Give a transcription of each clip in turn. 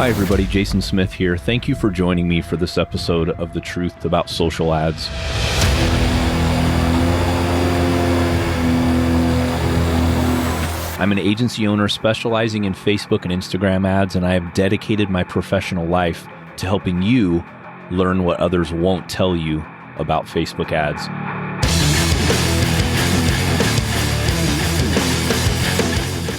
Hi, everybody. Jason Smith here. Thank you for joining me for this episode of The Truth About Social Ads. I'm an agency owner specializing in Facebook and Instagram ads, and I have dedicated my professional life to helping you learn what others won't tell you about Facebook ads.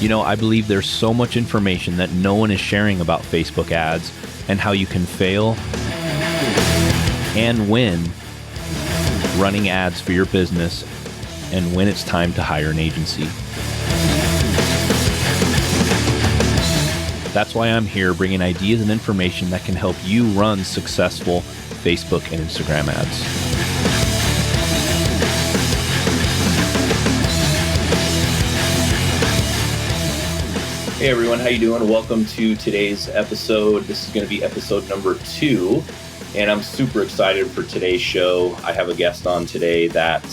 You know, I believe there's so much information that no one is sharing about Facebook ads and how you can fail and win running ads for your business and when it's time to hire an agency. That's why I'm here bringing ideas and information that can help you run successful Facebook and Instagram ads. Hey everyone, how you doing? Welcome to today's episode. This is going to be episode number 2, and I'm super excited for today's show. I have a guest on today that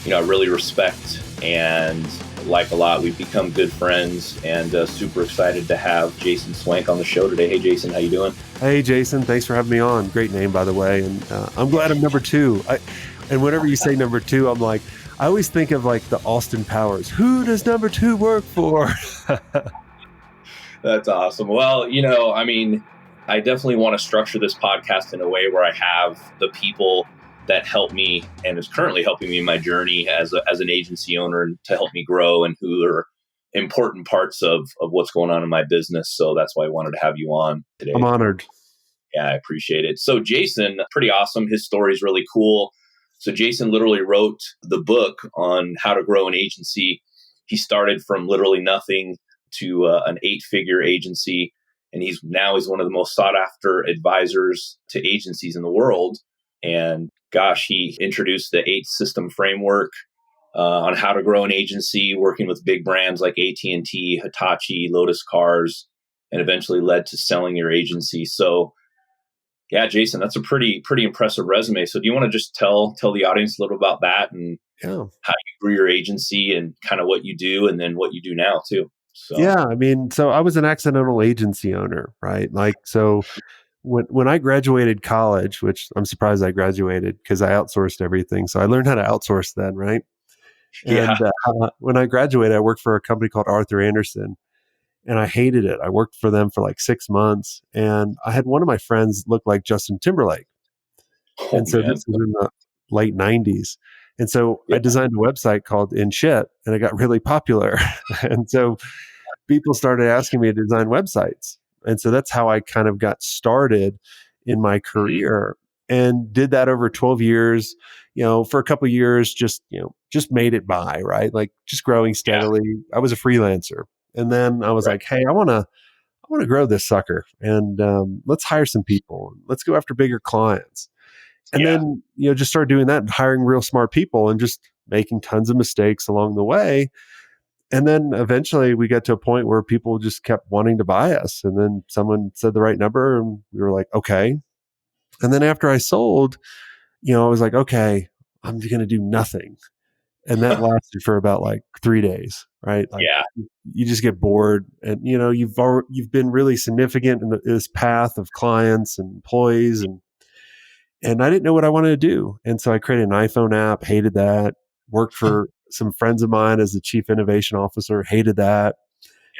I really respect and like a lot. We've become good friends, and super excited to have Jason Swenk on the show today. Hey Jason, how you doing? Hey Jason, thanks for having me on. Great name, by the way, and I'm glad I'm number 2. And whenever you say number 2, I'm like, I always think of like the Austin Powers. Who does number 2 work for? That's awesome. Well, I definitely want to structure this podcast in a way where I have the people that help me and is currently helping me in my journey as an agency owner and to help me grow, and who are important parts of what's going on in my business. So that's why I wanted to have you on today. I'm honored. Yeah, I appreciate it. So Jason, pretty awesome. His story is really cool. So Jason literally wrote the book on how to grow an agency. He started from literally nothing to an 8-figure agency. And he's one of the most sought after advisors to agencies in the world. And gosh, he introduced the 8 system framework on how to grow an agency, working with big brands like AT&T, Hitachi, Lotus Cars, and eventually led to selling your agency. So yeah, Jason, that's a pretty impressive resume. So do you want to just tell the audience a little about that and how you grew your agency and kind of what you do and then what you do now too? So. Yeah, so I was an accidental agency owner, right? When I graduated college, which I'm surprised I graduated because I outsourced everything. So I learned how to outsource then, right? Yeah. And when I graduated, I worked for a company called Arthur Andersen, and I hated it. I worked for them for like 6 months, and I had one of my friends look like Justin Timberlake. Oh, and so man. This was in the late 90s. And so I designed a website called In Shit, and it got really popular. And so people started asking me to design websites. And so that's how I kind of got started in my career, and did that over 12 years, for a couple of years, just made it by, right? Like just growing steadily. Yeah. I was a freelancer. And then I was like, hey, I want to grow this sucker, and let's hire some people. Let's go after bigger clients. And then, just started doing that and hiring real smart people and just making tons of mistakes along the way. And then eventually we got to a point where people just kept wanting to buy us. And then someone said the right number, and we were like, okay. And then after I sold, I was like, okay, I'm going to do nothing. And that lasted for about like 3 days, right? You just get bored, and you've been really significant in this path of clients and employees, and I didn't know what I wanted to do. And so I created an iPhone app, hated that. Worked for some friends of mine as the chief innovation officer, hated that.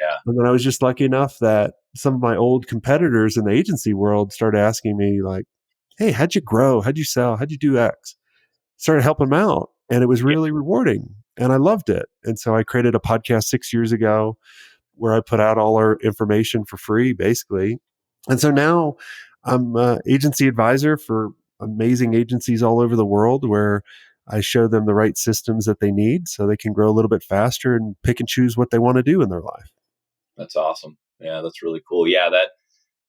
Yeah. And then I was just lucky enough that some of my old competitors in the agency world started asking me like, hey, how'd you grow? How'd you sell? How'd you do X? Started helping them out. And it was really rewarding, and I loved it. And so I created a podcast 6 years ago where I put out all our information for free, basically. And so now I'm an agency advisor for amazing agencies all over the world, where I show them the right systems that they need so they can grow a little bit faster and pick and choose what they want to do in their life. That's awesome. Yeah, that's really cool. Yeah,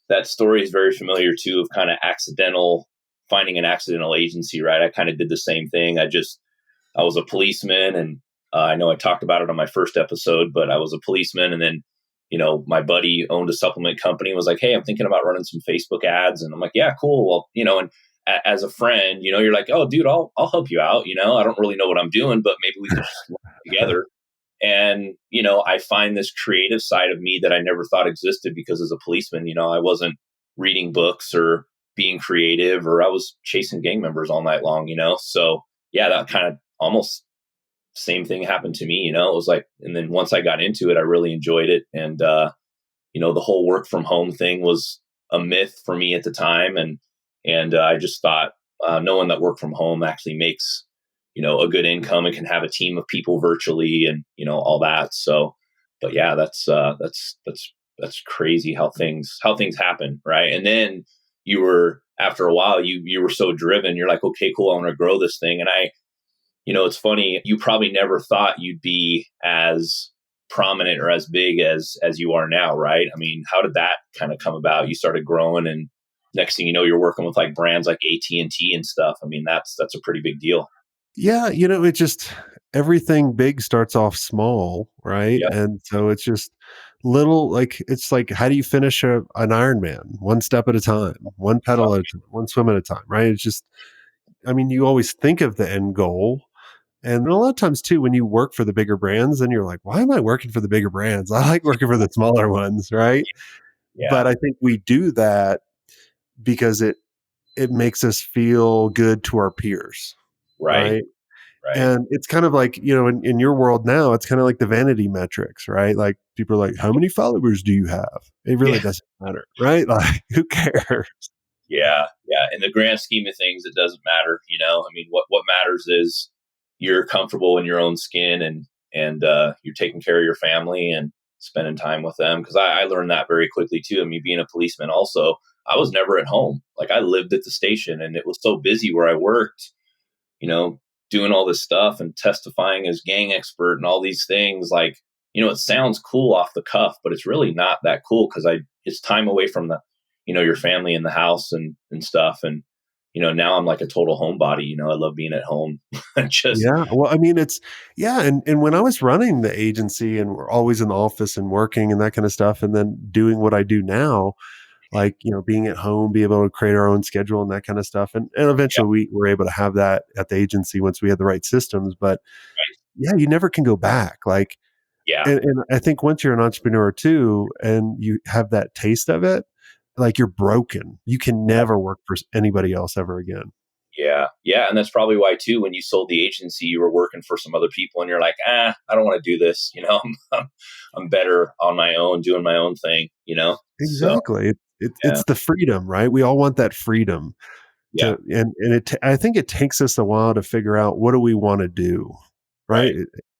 that story is very familiar too, of kind of finding an accidental agency, right? I kind of did the same thing. I was a policeman, and I know I talked about it on my first episode, but I was a policeman, and then, my buddy owned a supplement company and was like, hey, I'm thinking about running some Facebook ads. And I'm like, yeah, cool. Well, and as a friend, you're like, oh, dude, I'll help you out. I don't really know what I'm doing, but maybe we can just work together. And, I find this creative side of me that I never thought existed, because as a policeman, I wasn't reading books or being creative, or I was chasing gang members all night long, So yeah, that kind of almost same thing happened to me, It was like, and then once I got into it, I really enjoyed it. And, the whole work from home thing was a myth for me at the time. And I just thought, no one that work from home actually makes, a good income and can have a team of people virtually and, all that. So, but yeah, that's crazy how things happen. Right. And then after a while, you were so driven, you're like, okay, cool. I want to grow this thing. And it's funny, you probably never thought you'd be as prominent or as big as you are now, right? I mean, how did that kind of come about? You started growing, and next thing you know, you're working with like brands like AT&T and stuff. I mean, that's a pretty big deal. Yeah, it just everything big starts off small, right? Yep. And so it's just little, like it's like, how do you finish an Ironman? One step at a time, one pedal at a time, one swim at a time, right? It's just, I mean, you always think of the end goal. And a lot of times too, when you work for the bigger brands, then you're like, why am I working for the bigger brands? I like working for the smaller ones, right? Yeah. But I think we do that because it makes us feel good to our peers, Right. right? Right. And it's kind of like, in your world now, it's kind of like the vanity metrics, right? Like people are like, how many followers do you have? It really Yeah. doesn't matter, right? Like, who cares? Yeah. Yeah. In the grand scheme of things, it doesn't matter. I mean, what matters is you're comfortable in your own skin, and you're taking care of your family and spending time with them. Cause I learned that very quickly too. I mean, being a policeman also, I was never at home. Like I lived at the station, and it was so busy where I worked, you know, doing all this stuff and testifying as gang expert and all these things. Like, it sounds cool off the cuff, but it's really not that cool because it's time away from your family in the house and stuff. And, now I'm like a total homebody. I love being at home. Just, Yeah. Well, I mean, yeah. And when I was running the agency and we're always in the office and working and that kind of stuff, and then doing what I do now, like, being at home, be able to create our own schedule and that kind of stuff. And yeah, eventually we were able to have that at the agency once we had the right systems. But yeah, you never can go back. Like, yeah, and I think once you're an entrepreneur too, and you have that taste of it, like you're broken. You can never work for anybody else ever again. yeah, yeah. And that's probably why too, when you sold the agency, you were working for some other people and you're like, I don't want to do this. I'm better on my own, doing my own thing. So Exactly. yeah, It's the freedom, right? We all want that freedom yeah, to, I think it takes us a while to figure out what do we want to do, right?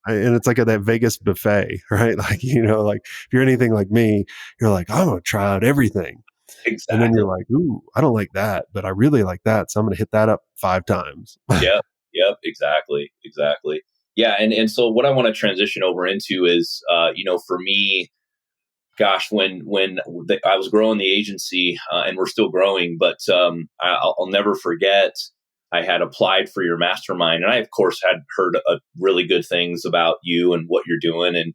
right. And it's like that Vegas buffet, right? Like, like if you're anything like me, you're like, I'm going to try out everything. And then Exactly. you're like, ooh, I don't like that, but I really like that. So I'm going to hit that up 5 times. Yep. Yep. Exactly. Exactly. Yeah. And so what I want to transition over into is, for me, gosh, when I was growing the agency, and we're still growing, but I'll never forget. I had applied for your mastermind, and I, of course, had heard really good things about you and what you're doing, and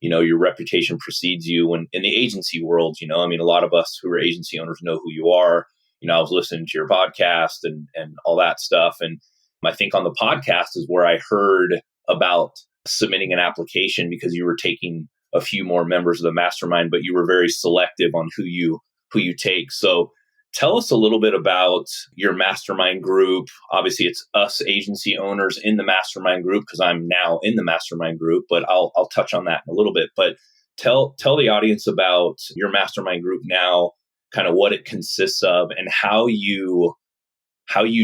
your reputation precedes you. When in the agency world, I mean, a lot of us who are agency owners know who you are. I was listening to your podcast and all that stuff, and I think on the podcast is where I heard about submitting an application because you were taking a few more members of the mastermind, but you were very selective on who you take. So tell us a little bit about your mastermind group. Obviously, it's us agency owners in the mastermind group because I'm now in the mastermind group, but I'll touch on that in a little bit. But tell the audience about your mastermind group now, kind of what it consists of, and how you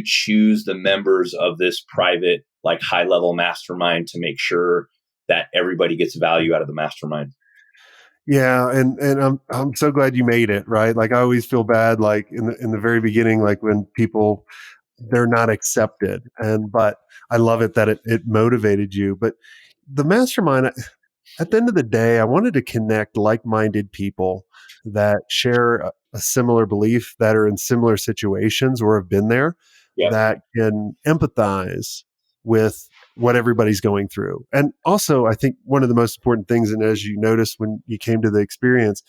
choose the members of this private, like high level mastermind to make sure that everybody gets value out of the mastermind. Yeah, and I'm so glad you made it, right? Like I always feel bad like in the very beginning, like when people they're not accepted. But I love it that it motivated you. But the mastermind, at the end of the day, I wanted to connect like-minded people that share a similar belief, that are in similar situations or have been there, Yep. that can empathize with what everybody's going through. And also, I think one of the most important things, and as you noticed when you came to the experience,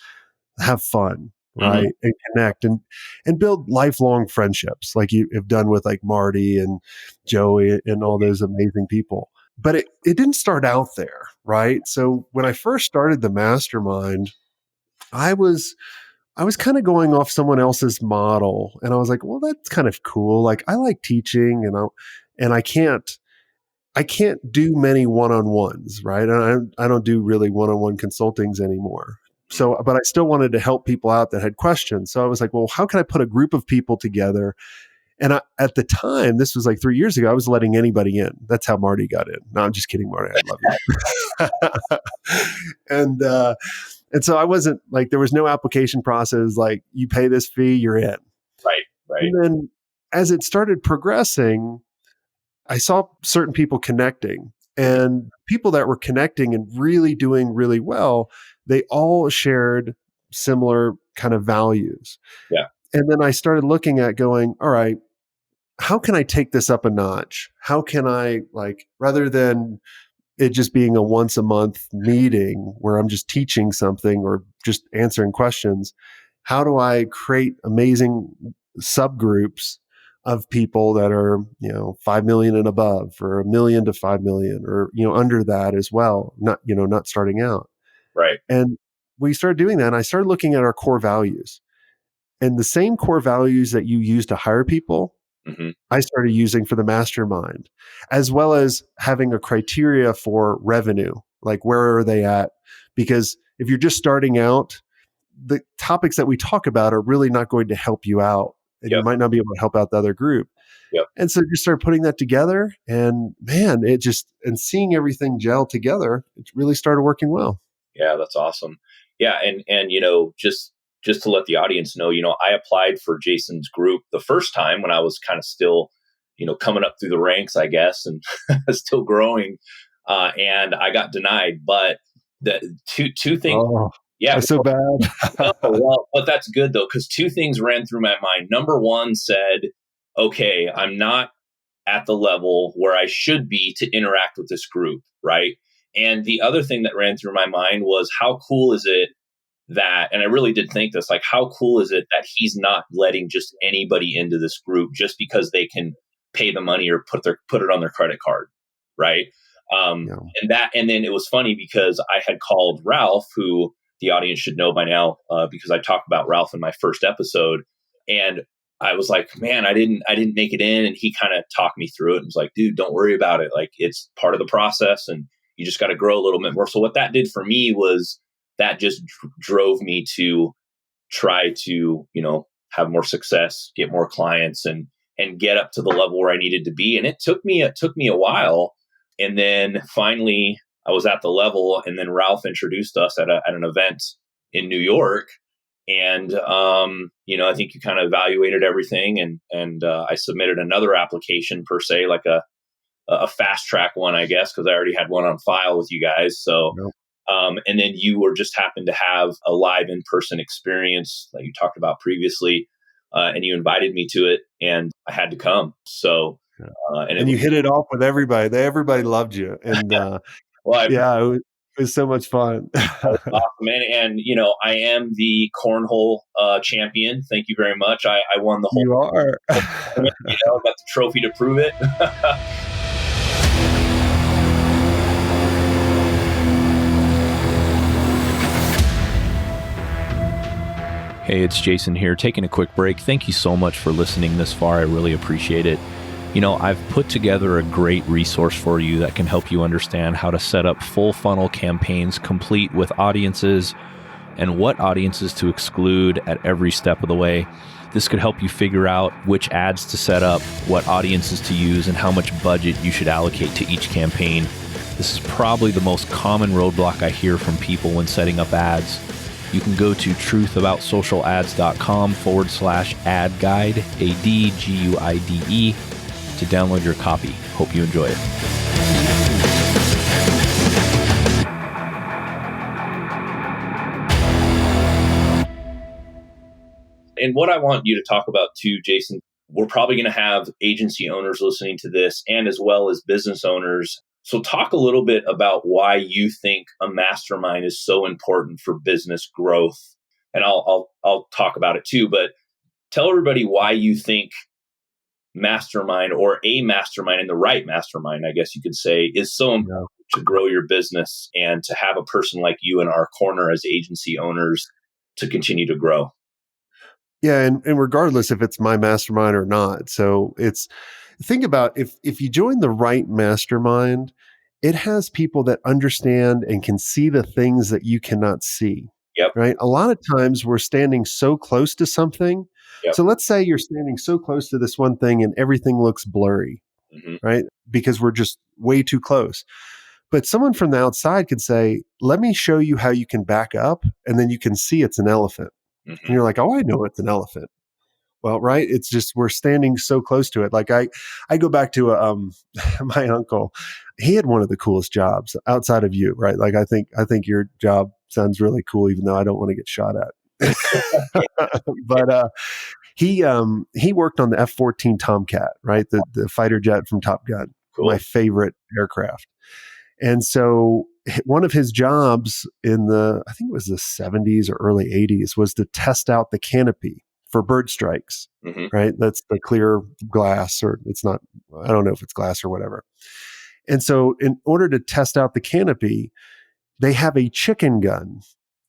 have fun, Hmm. right? And connect and build lifelong friendships like you have done with like Marty and Joey and all those amazing people. But it didn't start out there, right? So when I first started the mastermind, I was I was kind of going off someone else's model, and I was like, well, that's kind of cool. Like I like teaching, and I can't do many one-on-ones, right? And I don't do really one-on-one consultings anymore. So, but I still wanted to help people out that had questions. So I was like, well, how can I put a group of people together? And at the time, this was like 3 years ago, I was letting anybody in. That's how Marty got in. No, I'm just kidding, Marty. I love you. And so I wasn't like, there was no application process. Like you pay this fee, you're in. Right. Right. And then as it started progressing, I saw certain people connecting, and people that were connecting and really doing really well, they all shared similar kind of values. Yeah. And then I started looking at going, all right, how can I take this up a notch? How can I, like, rather than it just being a once a month meeting where I'm just teaching something or just answering questions, how do I create amazing subgroups of people that are, 5 million and above, or 1 million to 5 million, or, under that as well, not starting out. Right. And we started doing that. And I started looking at our core values, and the same core values that you use to hire people, I started using for the mastermind, as well as having a criteria for revenue. Like, where are they at? Because if you're just starting out, the topics that we talk about are really not going to help you out, and you might not be able to help out the other group. And so just started putting that together, and man, and seeing everything gel together, it really started working well. Yeah, that's awesome. Yeah. And, just to let the audience know, I applied for Jason's group the first time when I was kind of still, coming up through the ranks, I guess, and still growing. And I got denied, but the two things. Oh, Yeah. that's so bad. Well, but that's good though, because two things ran through my mind. Number one said, okay, I'm not at the level where I should be to interact with this group. Right. And the other thing that ran through my mind was, how cool is it that, and I really did think this, like, how cool is it that he's not letting just anybody into this group just because they can pay the money or put it on their credit card. Right. And then it was funny because I had called Ralph, who the audience should know by now, because I talked about Ralph in my first episode. And I was like, man, I didn't make it in. And he kind of talked me through it and was like, dude, don't worry about it. Like, it's part of the process and you just got to grow a little bit more. So what that did for me was that just drove me to try to, have more success, get more clients, and get up to the level where I needed to be. And it took me a while. And then finally I was at the level, and then Ralph introduced us at an event in New York. And, I think you kind of evaluated everything, and I submitted another application per se, like a fast track one, I guess, because I already had one on file with you guys. So, and then you just happened to have a live in-person experience that you talked about previously, and you invited me to it, and I had to come. So, and you hit it off with everybody. Everybody loved you, and it was so much fun. Awesome, man. And I am the Cornhole champion. Thank you very much. I won the whole. You are. Got the trophy to prove it. Hey, it's Jason here, taking a quick break. Thank you so much for listening this far. I really appreciate it. I've put together a great resource for you that can help you understand how to set up full funnel campaigns complete with audiences and what audiences to exclude at every step of the way. This could help you figure out which ads to set up, what audiences to use, and how much budget you should allocate to each campaign. This is probably the most common roadblock I hear from people when setting up ads. You can go to truthaboutsocialads.com/ad guide, ADGUIDE, to download your copy. Hope you enjoy it. And what I want you to talk about too, Jason, we're probably going to have agency owners listening to this, and as well as business owners. So talk a little bit about why you think a mastermind is so important for business growth. And I'll talk about it too, but tell everybody why you think mastermind, or a mastermind, and the right mastermind, I guess you could say, is so important to grow your business and to have a person like you in our corner as agency owners to continue to grow. Yeah, and regardless if it's my mastermind or not. So think about if you join the right mastermind, it has people that understand and can see the things that you cannot see. Yep. Right? A lot of times we're standing so close to something. Yep. So let's say you're standing so close to this one thing and everything looks blurry, Hmm. right? Because we're just way too close. But someone from the outside could say, "Let me show you how you can back up," and then you can see it's an elephant. And Hmm. you're like, "Oh, I know it's an elephant." Well, right? It's just we're standing so close to it. Like I go back to my uncle. He had one of the coolest jobs outside of you, right? Like I think your job sounds really cool, even though I don't want to get shot at. But he worked on the F-14 Tomcat, right? The fighter jet from Top Gun, my Cool. favorite aircraft. And so one of his jobs in I think it was the 70s or early 80s was to test out the canopy for bird strikes, Hmm. right? That's the clear glass, or it's not, I don't know if it's glass or whatever. And so in order to test out the canopy, they have a chicken gun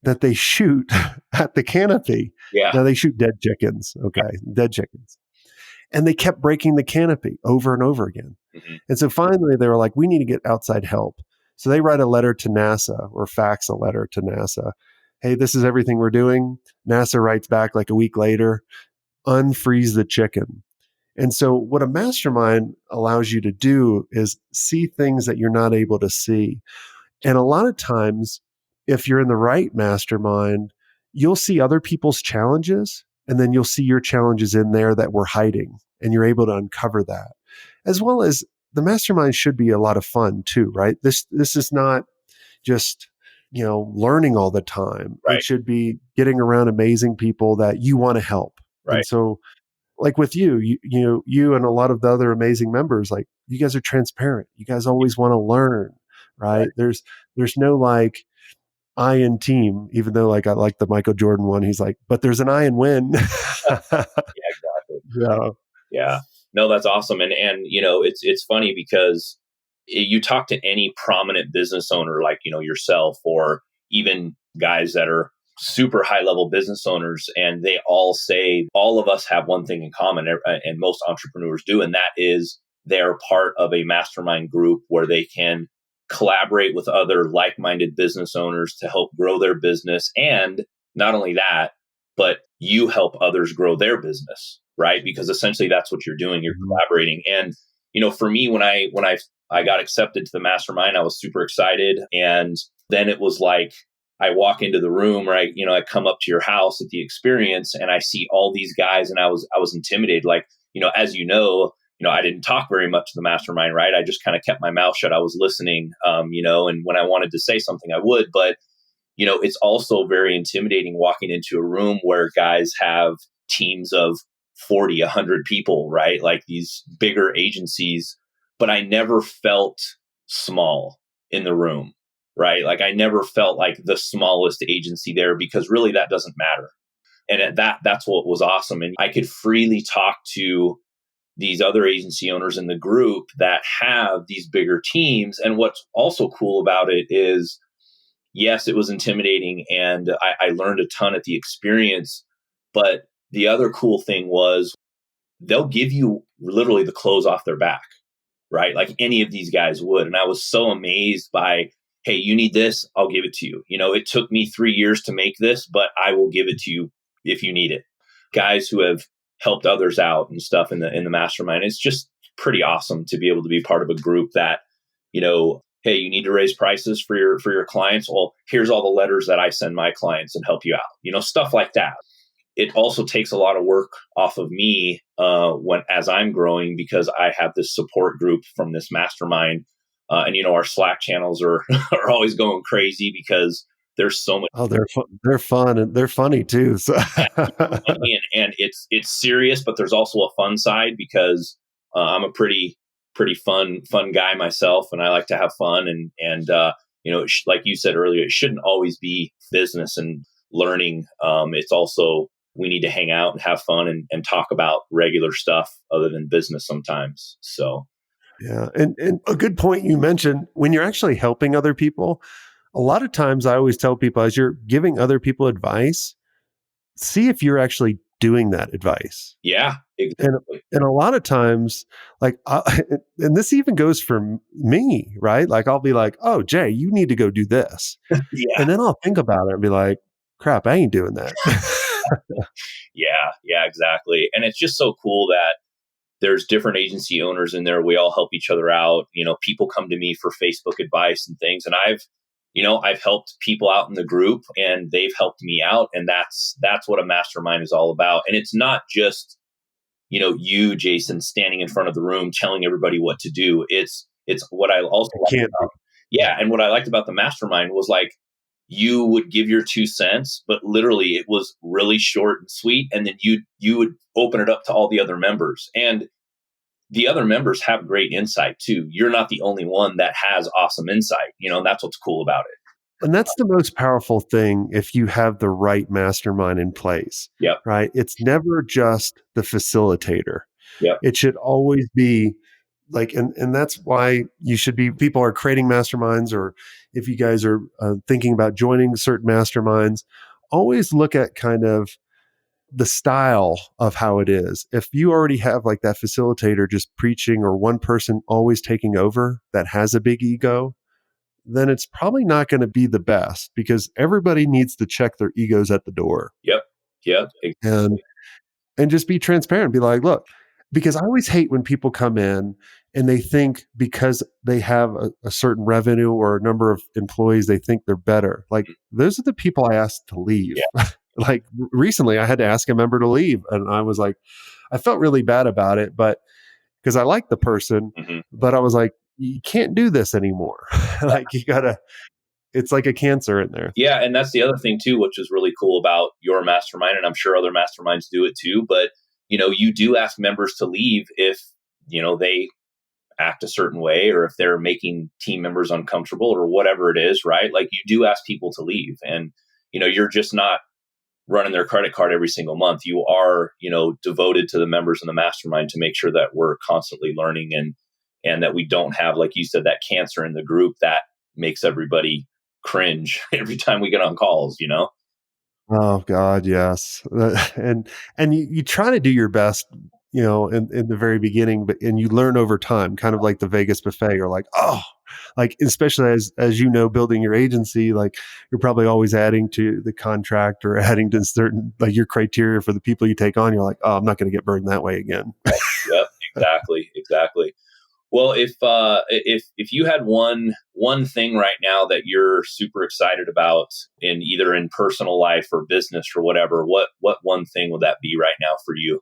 that they shoot at the canopy. Yeah. Now they shoot dead chickens, okay, dead chickens. And they kept breaking the canopy over and over again. Hmm. And so finally they were like, we need to get outside help. So they write a letter to NASA or fax a letter to NASA. Hey, this is everything we're doing. NASA writes back like a week later, unfreeze the chicken. And so what a mastermind allows you to do is see things that you're not able to see. And a lot of times, if you're in the right mastermind, you'll see other people's challenges, and then you'll see your challenges in there that we're hiding, and you're able to uncover that. As well as the mastermind should be a lot of fun too, right? This is not just, learning all the time. It Right. should be getting around amazing people that you want to help. And Right. so like with you and a lot of the other amazing members, like you guys are transparent. You guys always want to learn, Right. right? There's no like I in team, even though like I like the Michael Jordan one. He's like, but there's an I in win. Yeah, exactly. Yeah. Yeah. No, that's awesome. And it's funny because you talk to any prominent business owner like, yourself, or even guys that are super high level business owners, and they all say all of us have one thing in common, and most entrepreneurs do, and that is they're part of a mastermind group where they can collaborate with other like-minded business owners to help grow their business. And not only that, but you help others grow their business, right? Because essentially that's what you're doing. You're Mhm. collaborating. And, for me, when I got accepted to the mastermind, I was super excited. And then it was like, I walk into the room, right? I come up to your house at the experience and I see all these guys, and I was intimidated. Like, as I didn't talk very much to the mastermind, right? I just kind of kept my mouth shut. I was listening, and when I wanted to say something, I would. But it's also very intimidating walking into a room where guys have teams of 40, 100 people, right? Like these bigger agencies. But I never felt small in the room, right? Like I never felt like the smallest agency there, because really that doesn't matter. And that's what was awesome. And I could freely talk to these other agency owners in the group that have these bigger teams. And what's also cool about it is, yes, it was intimidating, and I learned a ton at the experience. But the other cool thing was they'll give you literally the clothes off their back, right? Like any of these guys would. And I was so amazed by, hey, you need this, I'll give it to you. It took me 3 years to make this, but I will give it to you if you need it. Guys who have helped others out and stuff in the mastermind. It's just pretty awesome to be able to be part of a group that, hey, you need to raise prices for your clients. Well, here's all the letters that I send my clients and help you out. Stuff like that. It also takes a lot of work off of me as I'm growing, because I have this support group from this mastermind, and our Slack channels are are always going crazy because there's so much. Oh, they're fun and they're funny too. So Funny, and it's serious, but there's also a fun side, because I'm a pretty fun guy myself, and I like to have fun, and like you said earlier, it shouldn't always be business and learning. It's also, we need to hang out and have fun and talk about regular stuff other than business sometimes. So yeah, and a good point you mentioned, when you're actually helping other people, a lot of times I always tell people, as you're giving other people advice, see if you're actually doing that advice. Yeah, And exactly. and a lot of times, like, and this even goes for me, right? Like, I'll be like, "Oh, Jay, you need to go do this," Yeah. and then I'll think about it and be like, "Crap, I ain't doing that." Yeah, exactly. And it's just so cool that there's different agency owners in there. We all help each other out. People come to me for Facebook advice and things, and I've helped people out in the group, and they've helped me out, and that's what a mastermind is all about. And it's not just you, Jason, standing in front of the room telling everybody what to do. It's what I also It liked can't about, yeah, and what I liked about the mastermind was like you would give your 2 cents, but literally it was really short and sweet, and then you would open it up to all the other members, and the other members have great insight too. You're not the only one that has awesome insight, and that's what's cool about it. And that's the most powerful thing if you have the right mastermind in place, Yep. right? It's never just the facilitator. Yep. It should always be like, and that's why people are creating masterminds, or if you guys are thinking about joining certain masterminds, always look at kind of the style of how it is. If you already have like that facilitator just preaching, or one person always taking over that has a big ego, then it's probably not going to be the best, because everybody needs to check their egos at the door. Yep. Yep. And just be transparent. Be like, look, because I always hate when people come in and they think because they have a certain revenue or a number of employees, they think they're better. Like, those are the people I asked to leave. Yeah. Like, recently I had to ask a member to leave, and I was like, I felt really bad about it, but because I like the person, but I was like, you can't do this anymore. Like, it's like a cancer in there. Yeah, and that's the other thing too, which is really cool about your mastermind, and I'm sure other masterminds do it too. But you do ask members to leave if they act a certain way, or if they're making team members uncomfortable, or whatever it is, right? Like, you do ask people to leave, and you're just not running their credit card every single month. You are devoted to the members in the mastermind to make sure that we're constantly learning, and that we don't have, like you said, that cancer in the group that makes everybody cringe every time we get on calls. Oh God, yes. And you try to do your best, in the very beginning, and you learn over time, kind of like the Vegas buffet. You're like, oh, like, especially as building your agency, like, you're probably always adding to the contract, or adding to certain, like, your criteria for the people you take on. You're like, oh, I'm not going to get burned that way again. Yep, exactly. Well, if you had one thing right now that you're super excited about, in either in personal life or business or whatever, what one thing would that be right now for you?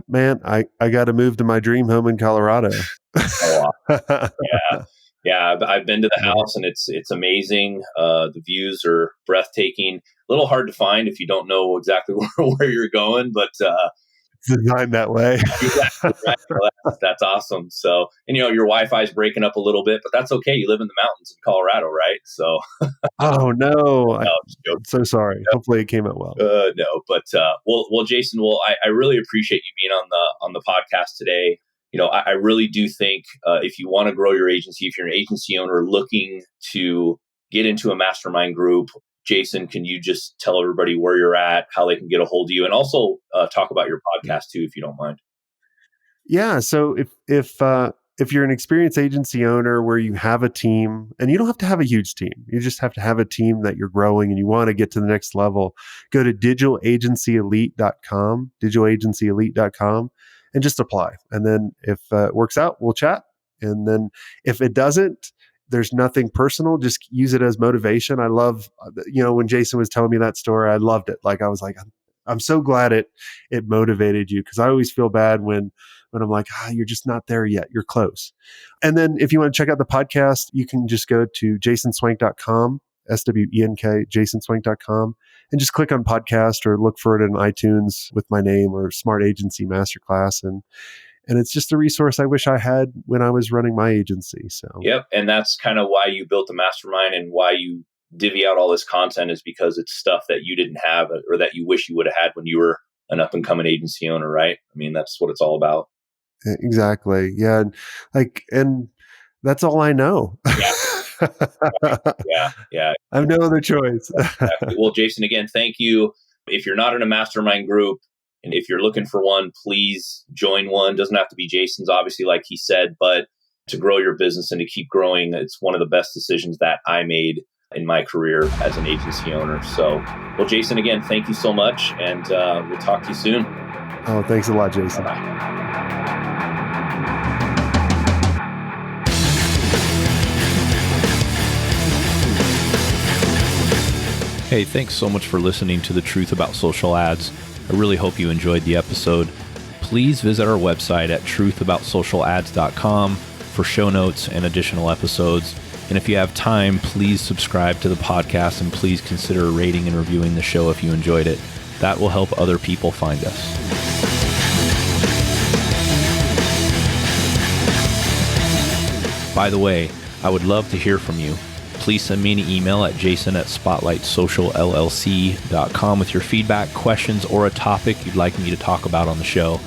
Man, I got to move to my dream home in Colorado. Oh, yeah. I've been to the house, and it's amazing. The views are breathtaking. A little hard to find if you don't know exactly where you're going, but designed that way. Exactly right. Well, that's awesome. So, and your Wi-Fi is breaking up a little bit, but that's okay. You live in the mountains in Colorado, right? So, oh no, I'm I'm so sorry. Yep. Hopefully it came out well. No, but well, Jason. Well, I really appreciate you being on the podcast today. I really do think if you want to grow your agency, if you're an agency owner looking to get into a mastermind group, Jason, can you just tell everybody where you're at, how they can get a hold of you, and also talk about your podcast too, if you don't mind? Yeah. So if you're an experienced agency owner where you have a team, and you don't have to have a huge team, you just have to have a team that you're growing and you want to get to the next level, go to digitalagencyelite.com, and just apply. And then if it works out, we'll chat. And then if it doesn't, there's nothing personal. Just use it as motivation. I love, when Jason was telling me that story, I loved it. Like, I was like, I'm so glad it motivated you, because I always feel bad when I'm like, you're just not there yet. You're close. And then if you want to check out the podcast, you can just go to jasonswenk.com, SWENK, jasonswenk.com, and just click on podcast, or look for it in iTunes with my name, or Smart Agency Masterclass. And it's just a resource I wish I had when I was running my agency. So, yep. And that's kind of why you built the mastermind, and why you divvy out all this content, is because it's stuff that you didn't have, or that you wish you would have had when you were an up and coming agency owner, right? I mean, that's what it's all about. Exactly. Yeah. And that's all I know. Yeah. I have no other choice. Exactly. Well, Jason, again, thank you. if you're not in a mastermind group, and if you're looking for one, please join one. Doesn't have to be Jason's, obviously, like he said, but to grow your business and to keep growing, it's one of the best decisions that I made in my career as an agency owner. So, well, Jason, again, thank you so much. And we'll talk to you soon. Oh, thanks a lot, Jason. Bye. Hey, thanks so much for listening to The Truth About Social Ads. I really hope you enjoyed the episode. Please visit our website at truthaboutsocialads.com for show notes and additional episodes. And if you have time, please subscribe to the podcast and please consider rating and reviewing the show if you enjoyed it. That will help other people find us. By the way, I would love to hear from you. Please send me an email at jason@spotlightsocialllc.com with your feedback, questions, or a topic you'd like me to talk about on the show.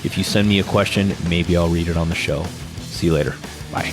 If you send me a question, maybe I'll read it on the show. See you later. Bye.